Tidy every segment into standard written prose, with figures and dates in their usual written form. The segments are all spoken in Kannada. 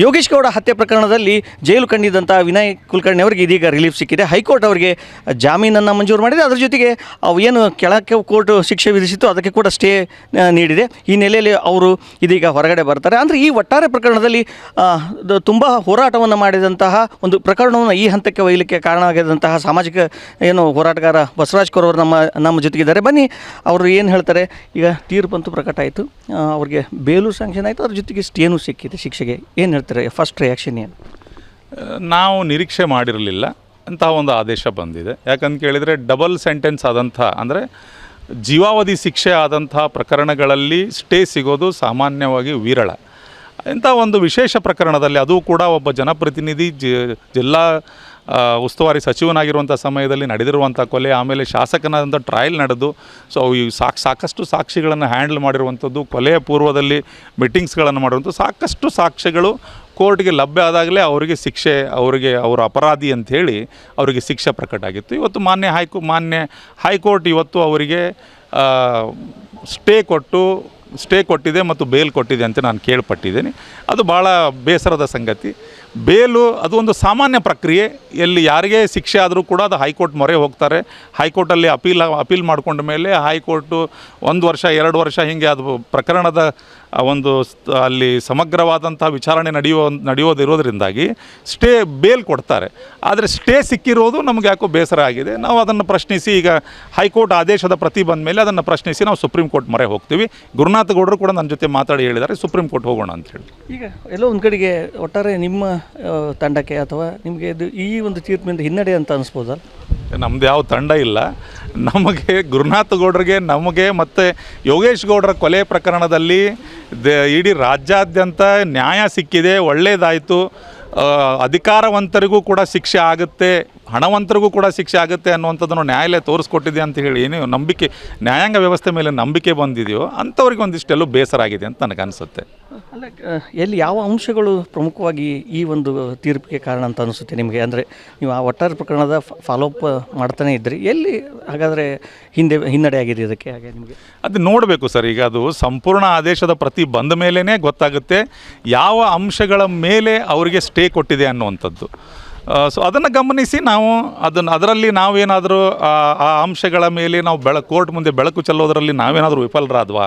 ಯೋಗೇಶ್ ಗೌಡ ಹತ್ಯೆ ಪ್ರಕರಣದಲ್ಲಿ ಜೈಲು ಕಂಡಿದ್ದಂಥ ವಿನಯ್ ಕುಲಕರ್ಣಿ ಅವರಿಗೆ ಇದೀಗ ರಿಲೀಫ್ ಸಿಕ್ಕಿದೆ. ಹೈಕೋರ್ಟ್ ಅವರಿಗೆ ಜಾಮೀನನ್ನು ಮಂಜೂರು ಮಾಡಿದೆ. ಅದರ ಜೊತೆಗೆ ಅವು ಏನು ಕೆಳಕ್ಕೆ ಕೋರ್ಟ್ ಶಿಕ್ಷೆ ವಿಧಿಸಿತ್ತು ಅದಕ್ಕೆ ಕೂಡ ಸ್ಟೇ ನೀಡಿದೆ. ಈ ನೆಲೆಯಲ್ಲಿ ಅವರು ಇದೀಗ ಹೊರಗಡೆ ಬರ್ತಾರೆ. ಅಂದರೆ ಈ ಒಟ್ಟಾರೆ ಪ್ರಕರಣದಲ್ಲಿ ತುಂಬ ಹೋರಾಟವನ್ನು ಮಾಡಿದಂತಹ ಒಂದು ಪ್ರಕರಣವನ್ನು ಈ ಹಂತಕ್ಕೆ ಒಯ್ಯಲಿಕ್ಕೆ ಕಾರಣ ಆಗಿದಂತಹ ಸಾಮಾಜಿಕ ಏನು ಹೋರಾಟಗಾರ ಬಸವರಾಜ್ ಕೌರ್ ಅವರು ನಮ್ಮ ಜೊತೆಗಿದ್ದಾರೆ. ಬನ್ನಿ ಅವರು ಏನು ಹೇಳ್ತಾರೆ. ಈಗ ತೀರ್ಪಂತೂ ಪ್ರಕಟ ಆಯಿತು, ಅವ್ರಿಗೆ ಬೇಲು ಸ್ಯಾಂಕ್ಷನ್ ಆಯಿತು, ಅದ್ರ ಜೊತೆಗೆ ಸ್ಟೇನೂ ಸಿಕ್ಕಿದೆ ಶಿಕ್ಷೆಗೆ. ಏನು ಹೇಳ್ತಾರೆ, ಫಸ್ಟ್ ರಿಯಾಕ್ಷನ್ ಏನು? ನಾವು ನಿರೀಕ್ಷೆ ಮಾಡಿರಲಿಲ್ಲ ಅಂತಹ ಒಂದು ಆದೇಶ ಬಂದಿದೆ. ಯಾಕಂತ ಕೇಳಿದರೆ ಡಬಲ್ ಸೆಂಟೆನ್ಸ್ ಆದಂಥ ಅಂದರೆ ಜೀವಾವಧಿ ಶಿಕ್ಷೆ ಆದಂಥ ಪ್ರಕರಣಗಳಲ್ಲಿ ಸ್ಟೇ ಸಿಗೋದು ಸಾಮಾನ್ಯವಾಗಿ ವಿರಳ. ಇಂಥ ಒಂದು ವಿಶೇಷ ಪ್ರಕರಣದಲ್ಲಿ ಅದು ಕೂಡ ಒಬ್ಬ ಜನಪ್ರತಿನಿಧಿ ಜಿಲ್ಲಾ ಉಸ್ತುವಾರಿ ಸಚಿವನಾಗಿರುವಂಥ ಸಮಯದಲ್ಲಿ ನಡೆದಿರುವಂಥ ಕೊಲೆ, ಆಮೇಲೆ ಶಾಸಕನಾದಂಥ ಟ್ರಯಲ್ ನಡೆದು ಸೊ ಈ ಸಾಕಷ್ಟು ಸಾಕ್ಷಿಗಳನ್ನು ಹ್ಯಾಂಡಲ್ ಮಾಡಿರುವಂಥದ್ದು, ಕೊಲೆಯ ಪೂರ್ವದಲ್ಲಿ ಮೀಟಿಂಗ್ಸ್ಗಳನ್ನು ಮಾಡಿರುವಂಥ ಸಾಕಷ್ಟು ಸಾಕ್ಷ್ಯಗಳು ಕೋರ್ಟ್ಗೆ ಲಭ್ಯ ಆದಾಗಲೇ ಅವರಿಗೆ ಶಿಕ್ಷೆ, ಅವರ ಅಪರಾಧಿ ಅಂಥೇಳಿ ಅವರಿಗೆ ಶಿಕ್ಷೆ ಪ್ರಕಟ ಆಗಿತ್ತು. ಇವತ್ತು ಮಾನ್ಯ ಹೈಕೋರ್ಟ್ ಇವತ್ತು ಅವರಿಗೆ ಸ್ಟೇ ಕೊಟ್ಟಿದೆ ಮತ್ತು ಬೇಲ್ ಕೊಟ್ಟಿದೆ ಅಂತ ನಾನು ಕೇಳ್ಪಟ್ಟಿದ್ದೇನೆ. ಅದು ಭಾಳ ಬೇಸರದ ಸಂಗತಿ. ಬೇಲು ಅದು ಒಂದು ಸಾಮಾನ್ಯ ಪ್ರಕ್ರಿಯೆ. ಎಲ್ಲಿ ಯಾರಿಗೇ ಶಿಕ್ಷೆ ಆದರೂ ಕೂಡ ಅದು ಹೈಕೋರ್ಟ್ ಮೊರೆ ಹೋಗ್ತಾರೆ. ಹೈಕೋರ್ಟಲ್ಲಿ ಅಪೀಲ್ ಮಾಡಿಕೊಂಡ ಮೇಲೆ ಹೈಕೋರ್ಟು 1 ವರ್ಷ 2 ವರ್ಷ ಹೀಗೆ ಅದು ಪ್ರಕರಣದ ಒಂದು ಅಲ್ಲಿ ಸಮಗ್ರವಾದಂಥ ವಿಚಾರಣೆ ನಡೆಯೋದಿರೋದ್ರಿಂದಾಗಿ ಬೇಲ್ ಕೊಡ್ತಾರೆ. ಆದರೆ ಸ್ಟೇ ಸಿಕ್ಕಿರೋದು ನಮಗೆ ಯಾಕೋ ಬೇಸರ ಆಗಿದೆ. ನಾವು ಅದನ್ನು ಪ್ರಶ್ನಿಸಿ ಈಗ ಹೈಕೋರ್ಟ್ ಆದೇಶದ ಪ್ರತಿ ಬಂದ ಮೇಲೆ ಅದನ್ನು ಪ್ರಶ್ನಿಸಿ ನಾವು ಸುಪ್ರೀಂ ಕೋರ್ಟ್ ಮೊರೆ ಹೋಗ್ತೀವಿ. ಗುರುನಾಥ ಗೌಡರು ಕೂಡ ನನ್ನ ಜೊತೆ ಮಾತಾಡಿ ಹೇಳಿದ್ದಾರೆ ಸುಪ್ರೀಂ ಕೋರ್ಟ್ ಹೋಗೋಣ ಅಂಥೇಳಿ. ಈಗ ಎಲ್ಲೋ ಒಂದು ಕಡೆಗೆ ಒಟ್ಟಾರೆ ನಿಮ್ಮ ತಂಡಕ್ಕೆ ಅಥವಾ ನಿಮಗೆ ಇದು ಈ ಒಂದು ತೀರ್ಪಿನಿಂದ ಹಿನ್ನಡೆ ಅಂತ ಅನಿಸ್ಬೋದಲ್ಲ? ನಮ್ಮದು ಯಾವ ತಂಡ ಇಲ್ಲ. ನಮಗೆ ಗುರುನಾಥ ಗೌಡರಿಗೆ, ನಮಗೆ ಮತ್ತು ಯೋಗೇಶ್ ಗೌಡರ ಕೊಲೆ ಪ್ರಕರಣದಲ್ಲಿ ಇಡೀ ರಾಜ್ಯಾದ್ಯಂತ ನ್ಯಾಯ ಸಿಕ್ಕಿದೆ, ಒಳ್ಳೆಯದಾಯಿತು. ಅಧಿಕಾರವಂತರಿಗೂ ಕೂಡ ಶಿಕ್ಷೆ ಆಗುತ್ತೆ, ಹಣವಂತರಿಗೂ ಕೂಡ ಶಿಕ್ಷೆ ಆಗುತ್ತೆ ಅನ್ನುವಂಥದ್ದನ್ನು ನ್ಯಾಯಾಲಯ ತೋರಿಸ್ಕೊಟ್ಟಿದೆ ಅಂತ ಹೇಳಿ ಏನು ನಂಬಿಕೆ, ನ್ಯಾಯಾಂಗ ವ್ಯವಸ್ಥೆ ಮೇಲೆ ನಂಬಿಕೆ ಬಂದಿದೆಯೋ ಅಂಥವ್ರಿಗೆ ಒಂದಿಷ್ಟೆಲ್ಲೂ ಬೇಸರ ಆಗಿದೆ ಅಂತ ನನಗನ್ಸುತ್ತೆ. ಅಲ್ಲ, ಎಲ್ಲಿ ಯಾವ ಅಂಶಗಳು ಪ್ರಮುಖವಾಗಿ ಈ ಒಂದು ತೀರ್ಪಿಗೆ ಕಾರಣ ಅಂತ ಅನಿಸುತ್ತೆ ನಿಮಗೆ? ಅಂದರೆ ನೀವು ಆ ಒಟ್ಟಾರೆ ಪ್ರಕರಣದ ಫಾಲೋಅಪ್ ಮಾಡ್ತಾನೆ ಇದ್ರಿ, ಎಲ್ಲಿ ಹಾಗಾದರೆ ಹಿನ್ನಡೆ ಆಗಿದೆ ಇದಕ್ಕೆ? ಹಾಗೆ ನಿಮಗೆ ಅದು ನೋಡಬೇಕು ಸರ್. ಈಗ ಅದು ಸಂಪೂರ್ಣ ಆದೇಶದ ಪ್ರತಿ ಬಂದ ಮೇಲೇ ಗೊತ್ತಾಗುತ್ತೆ ಯಾವ ಅಂಶಗಳ ಮೇಲೆ ಅವರಿಗೆ ಸ್ಟೇ ಕೊಟ್ಟಿದೆ ಅನ್ನುವಂಥದ್ದು. ಸೊ ಅದನ್ನು ಗಮನಿಸಿ ನಾವು ಅದರಲ್ಲಿ ನಾವೇನಾದರೂ ಆ ಅಂಶಗಳ ಮೇಲೆ ನಾವು ಕೋರ್ಟ್ ಮುಂದೆ ಬೆಳಕು ಚೆಲ್ಲೋದರಲ್ಲಿ ನಾವೇನಾದರೂ ವಿಫಲರಾದ್ವಾ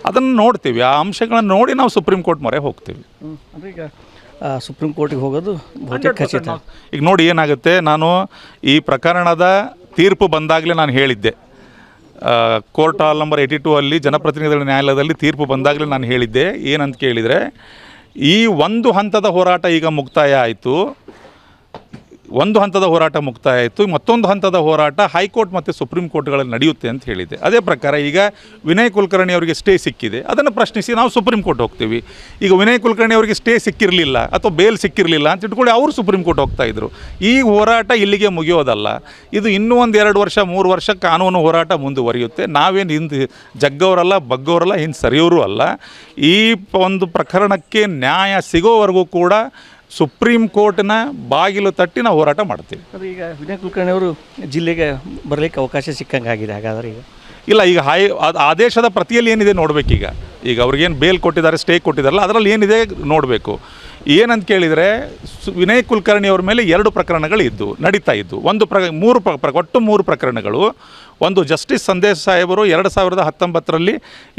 ಅದನ್ನು ನೋಡ್ತೀವಿ. ಆ ಅಂಶಗಳನ್ನು ನೋಡಿ ನಾವು ಸುಪ್ರೀಂ ಕೋರ್ಟ್ ಮೊರೆ ಹೋಗ್ತೀವಿ. ಅಂದರೆ ಈಗ ಸುಪ್ರೀಂ ಕೋರ್ಟಿಗೆ ಹೋಗೋದು ಬಹುತೇಕ ಖಚಿತ. ಈಗ ನೋಡಿ ಏನಾಗುತ್ತೆ, ನಾನು ಈ ಪ್ರಕರಣದ ತೀರ್ಪು ಬಂದಾಗಲೇ ನಾನು ಹೇಳಿದ್ದೆ, ಕೋರ್ಟ್ ಹಾಲ್ ನಂಬರ್ 82 ಅಲ್ಲಿ ಜನಪ್ರತಿನಿಧಿಗಳ ನ್ಯಾಯಾಲಯದಲ್ಲಿ ತೀರ್ಪು ಬಂದಾಗಲೇ ನಾನು ಹೇಳಿದ್ದೆ ಏನಂತ ಕೇಳಿದರೆ, ಈ ಒಂದು ಹಂತದ ಹೋರಾಟ ಈಗ ಮುಕ್ತಾಯ ಆಯಿತು. ಮತ್ತೊಂದು ಹಂತದ ಹೋರಾಟ ಹೈಕೋರ್ಟ್ ಮತ್ತು ಸುಪ್ರೀಂ ಕೋರ್ಟ್ಗಳಲ್ಲಿ ನಡೆಯುತ್ತೆ ಅಂತ ಹೇಳಿದೆ. ಅದೇ ಪ್ರಕಾರ ಈಗ ವಿನಯ್ ಕುಲಕರ್ಣಿ ಅವರಿಗೆ ಸ್ಟೇ ಸಿಕ್ಕಿದೆ, ಅದನ್ನು ಪ್ರಶ್ನಿಸಿ ನಾವು ಸುಪ್ರೀಂ ಕೋರ್ಟ್ ಹೋಗ್ತೀವಿ. ಈಗ ವಿನಯ್ ಕುಲಕರ್ಣಿ ಅವರಿಗೆ ಸ್ಟೇ ಸಿಕ್ಕಿರಲಿಲ್ಲ ಅಥವಾ ಬೇಲ್ ಸಿಕ್ಕಿರಲಿಲ್ಲ ಅಂತ ಇಟ್ಕೊಳ್ಳಿ, ಅವರು ಸುಪ್ರೀಂ ಕೋರ್ಟ್ ಹೋಗ್ತಾಯಿದ್ರು. ಈ ಹೋರಾಟ ಇಲ್ಲಿಗೆ ಮುಗಿಯೋದಲ್ಲ, ಇದು ಇನ್ನೂ 1-2 ವರ್ಷ 3 ವರ್ಷ ಕಾನೂನು ಹೋರಾಟ ಮುಂದುವರಿಯುತ್ತೆ. ನಾವೇನು ಹಿಂದೆ ಜಗ್ಗವರಲ್ಲ ಬಗ್ಗವರಲ್ಲ, ಹಿಂದೆ ಸರಿಯೋರು ಅಲ್ಲ. ಈ ಒಂದು ಪ್ರಕರಣಕ್ಕೆ ನ್ಯಾಯ ಸಿಗೋವರೆಗೂ ಕೂಡ ಸುಪ್ರೀಂ ಕೋರ್ಟ್ನ ಬಾಗಿಲು ತಟ್ಟಿ ನಾವು ಹೋರಾಟ ಮಾಡ್ತೀವಿ. ಅದು ಈಗ ವಿನಯ್ ಕುಲಕರ್ಣಿ ಅವರು ಜಿಲ್ಲೆಗೆ ಬರಲಿಕ್ಕೆ ಅವಕಾಶ ಸಿಕ್ಕಂಗೆ ಆಗಿದೆ. ಹಾಗಾದರೆ ಇಲ್ಲ, ಈಗ ಆದೇಶದ ಪ್ರತಿಯಲ್ಲಿ ಏನಿದೆ ನೋಡಬೇಕೀಗ. ಈಗ ಅವ್ರಿಗೇನು ಬೇಲ್ ಕೊಟ್ಟಿದ್ದಾರೆ, ಸ್ಟೇ ಕೊಟ್ಟಿದ್ದಾರಲ್ಲ, ಅದರಲ್ಲಿ ಏನಿದೆ ನೋಡಬೇಕು. ಏನಂತ ಕೇಳಿದರೆ, ವಿನಯ್ ಕುಲಕರ್ಣಿ ಅವ್ರ ಮೇಲೆ 2 ಪ್ರಕರಣಗಳು ನಡೀತಾ ಇದ್ದು. ಒಟ್ಟು 3 ಪ್ರಕರಣಗಳು. ಒಂದು ಜಸ್ಟಿಸ್ ಸಂದೇಶ್ ಸಾಹೇಬರು 2019ರಲ್ಲಿ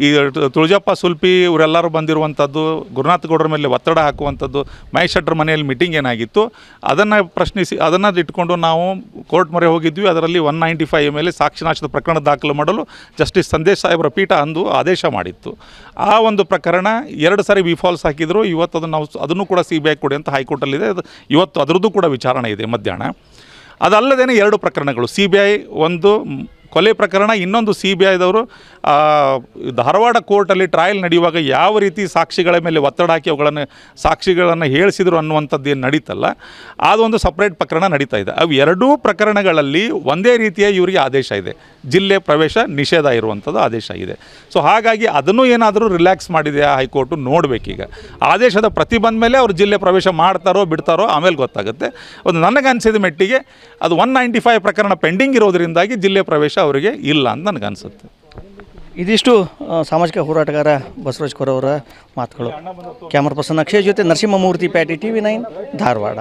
ಈ ತುಳಜಪ್ಪ ಸುಲ್ಪಿ ಇವರೆಲ್ಲರೂ ಬಂದಿರುವಂಥದ್ದು, ಗುರುನಾಥ ಗೌಡರ ಮೇಲೆ ಒತ್ತಡ ಹಾಕುವಂಥದ್ದು, ಮಹೇಶ್ ಶೆಟ್ಟರ್ ಮನೆಯಲ್ಲಿ ಮೀಟಿಂಗ್ ಏನಾಗಿತ್ತು ಅದನ್ನು ಪ್ರಶ್ನಿಸಿ ಅದನ್ನು ಇಟ್ಕೊಂಡು ನಾವು ಕೋರ್ಟ್ ಮೊರೆ ಹೋಗಿದ್ವಿ. ಅದರಲ್ಲಿ 195 ಮೇಲೆ ಸಾಕ್ಷಿನಾಶದ ಪ್ರಕರಣ ದಾಖಲು ಮಾಡಲು ಜಸ್ಟಿಸ್ ಸಂದೇಶ್ ಸಾಹೇಬರ ಪೀಠ ಅಂದು ಆದೇಶ ಮಾಡಿತ್ತು. ಆ ಒಂದು ಪ್ರಕರಣ 2 ಸಾರಿ ವಿಫಾಲ್ಸ್ ಹಾಕಿದ್ರು. ಇವತ್ತು ಅದನ್ನು ಕೂಡ CBI ಕೊಡಿ ಅಂತ ಹೈಕೋರ್ಟಲ್ಲಿದೆ. ಇವತ್ತು ಅದರದ್ದು ಕೂಡ ವಿಚಾರಣೆ ಇದೆ ಮಧ್ಯಾಹ್ನ. ಅದಲ್ಲದೇ 2 ಪ್ರಕರಣಗಳು, CBI ಒಂದು ಕೊಲೆ ಪ್ರಕರಣ, ಇನ್ನೊಂದು CBIದವರು ಧಾರವಾಡ ಕೋರ್ಟಲ್ಲಿ ಟ್ರಯಲ್ ನಡೆಯುವಾಗ ಯಾವ ರೀತಿ ಸಾಕ್ಷಿಗಳ ಮೇಲೆ ಒತ್ತಡ ಹಾಕಿ ಸಾಕ್ಷಿಗಳನ್ನು ಹೇಳಿಸಿದ್ರು ಅನ್ನುವಂಥದ್ದು ಏನು ನಡೀತಲ್ಲ, ಅದೊಂದು ಸಪ್ರೇಟ್ ಪ್ರಕರಣ ನಡೀತಾ ಇದೆ. ಅವು 2 ಪ್ರಕರಣಗಳಲ್ಲಿ ಒಂದೇ ರೀತಿಯ ಇವರಿಗೆ ಆದೇಶ ಇದೆ, ಜಿಲ್ಲೆ ಪ್ರವೇಶ ನಿಷೇಧ ಇರುವಂಥದ್ದು ಆದೇಶ ಇದೆ. ಸೊ ಹಾಗಾಗಿ ಅದನ್ನು ಏನಾದರೂ ರಿಲ್ಯಾಕ್ಸ್ ಮಾಡಿದೆ ಹೈಕೋರ್ಟು, ನೋಡಬೇಕೀಗ. ಆದೇಶದ ಪ್ರತಿ ಬಂದ ಮೇಲೆ ಅವರು ಜಿಲ್ಲೆ ಪ್ರವೇಶ ಮಾಡ್ತಾರೋ ಬಿಡ್ತಾರೋ ಆಮೇಲೆ ಗೊತ್ತಾಗುತ್ತೆ. ನನಗನ್ಸಿದ ಮಟ್ಟಿಗೆ ಅದು 195 ಪ್ರಕರಣ ಪೆಂಡಿಂಗ್ ಇರೋದರಿಂದಾಗಿ ಜಿಲ್ಲೆ ಪ್ರವೇಶ ಅವರಿಗೆ ಇಲ್ಲ ಅಂತ ನನಗನ್ಸುತ್ತೆ. ಇದಿಷ್ಟು ಸಾಮಾಜಿಕ ಹೋರಾಟಗಾರ ಬಸವರಾಜ್ ಕೊರವರ ಮಾತುಗಳು. ಕ್ಯಾಮರಾ ಪರ್ಸನ್ ಅಕ್ಷಯ್ ಜೊತೆ ನರಸಿಂಹಮೂರ್ತಿ, ಪ್ಯಾಟಿ, TV9 ಧಾರವಾಡ.